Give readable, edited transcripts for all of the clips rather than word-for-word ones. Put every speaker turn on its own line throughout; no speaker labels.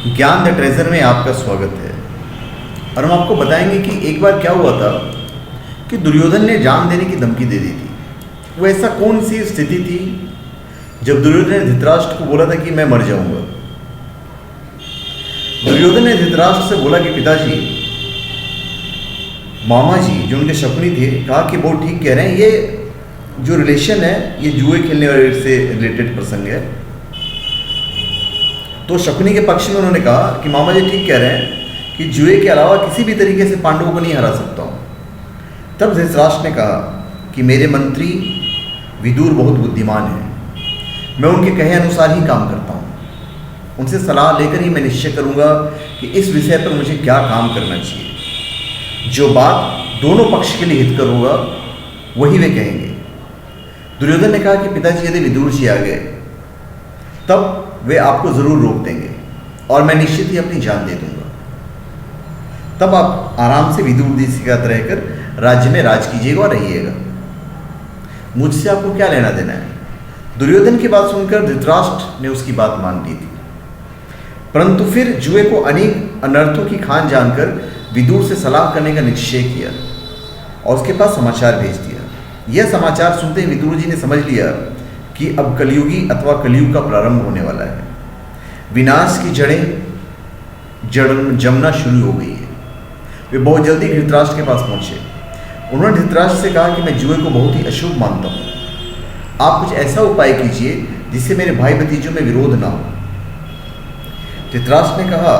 ज्ञान the treasure में आपका स्वागत है। और हम आपको बताएंगे कि एक बार क्या हुआ था कि दुर्योधन ने जान देने की धमकी दे दी थी। वो ऐसा कौन सी स्थिति थी जब दुर्योधन ने धृतराष्ट्र को बोला था कि मैं मर जाऊंगा। दुर्योधन ने धृतराष्ट्र से बोला कि पिताजी, मामा जी जो उनके शकुनी थे, कहा कि बहुत ठीक कह रहे हैं, ये जो रिलेशन है ये जुए खेलने वाले से रिलेटेड प्रसंग है। तो शकुनी के पक्ष में उन्होंने कहा कि मामा जी ठीक कह रहे हैं कि जुए के अलावा किसी भी तरीके से पांडवों को नहीं हरा सकता हूँ। तब धृतराष्ट्र ने कहा कि मेरे मंत्री विदुर बहुत बुद्धिमान हैं, मैं उनके कहे अनुसार ही काम करता हूँ, उनसे सलाह लेकर ही मैं निश्चय करूँगा कि इस विषय पर मुझे क्या काम करना चाहिए। जो बात दोनों पक्ष के लिए हितकर होगा वही वे कहेंगे। दुर्योधन ने कहा कि पिताजी यदि विदुर जी आ गए तब वे आपको ज़रूर रोक देंगे और मैं निश्चित ही अपनी जान दे दूंगा। तब आप आराम से विदुर जी के साथ रहकर राज्य में राज कीजिएगा और रहिएगा, मुझसे आपको क्या लेना देना है। दुर्योधन की बात सुनकर धृतराष्ट्र ने उसकी बात मान ली थी, परंतु फिर जुए को अनेक अनर्थों की खान जानकर विदुर से सलाह करने का निश्चय किया और उसके पास समाचार भेज दिया। यह समाचार सुनते ही विदुर जी ने समझ लिया कि अब कलयुगी अथवा कलयुग का प्रारंभ होने वाला है। विनाश की जड़ें जमना शुरू हो गई है। वे बहुत जल्दी धृतराष्ट्र के पास पहुंचे। उन्होंने धृतराष्ट्र से कहा कि मैं जुए को बहुत ही अशुभ मानता हूँ, आप कुछ ऐसा उपाय कीजिए जिससे मेरे भाई भतीजों में विरोध ना हो। धृतराष्ट्र ने कहा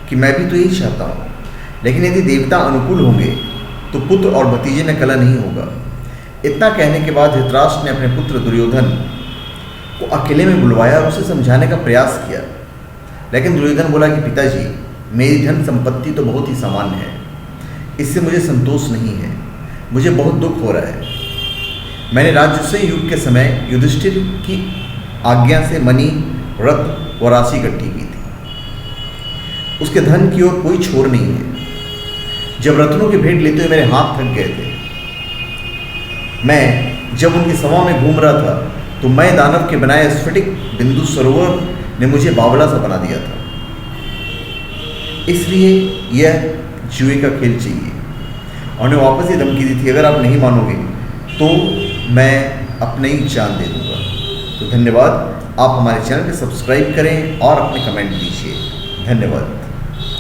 कि मैं भी तो यही चाहता हूँ, लेकिन यदि देवता अनुकूल होंगे तो पुत्र और भतीजे में कलह नहीं होगा। इतना कहने के बाद धृतराष्ट्र ने अपने पुत्र दुर्योधन को अकेले में बुलवाया और उसे समझाने का प्रयास किया। लेकिन दुर्योधन बोला कि पिताजी, मेरी धन संपत्ति तो बहुत ही सामान्य है, इससे मुझे संतोष नहीं है, मुझे बहुत दुख हो रहा है। मैंने राजसूय युग के समय युधिष्ठिर की आज्ञा से मणि, रत्न और राशि इकट्ठी की थी, उसके धन की ओर कोई छोर नहीं है। जब रत्नों की भेंट लेते हुए मेरे हाथ थक गए थे, मैं जब उनकी सभा में घूम रहा था तो मैं दानव के बनाए स्फटिक बिंदु सरोवर ने मुझे बावला सा बना दिया था। इसलिए यह जुए का खेल चाहिए। और उन्हें वापस ही धमकी दी थी, अगर आप नहीं मानोगे तो मैं अपनी ही जान दे दूंगा। तो धन्यवाद। आप हमारे चैनल को सब्सक्राइब करें और अपने कमेंट दीजिए। धन्यवाद।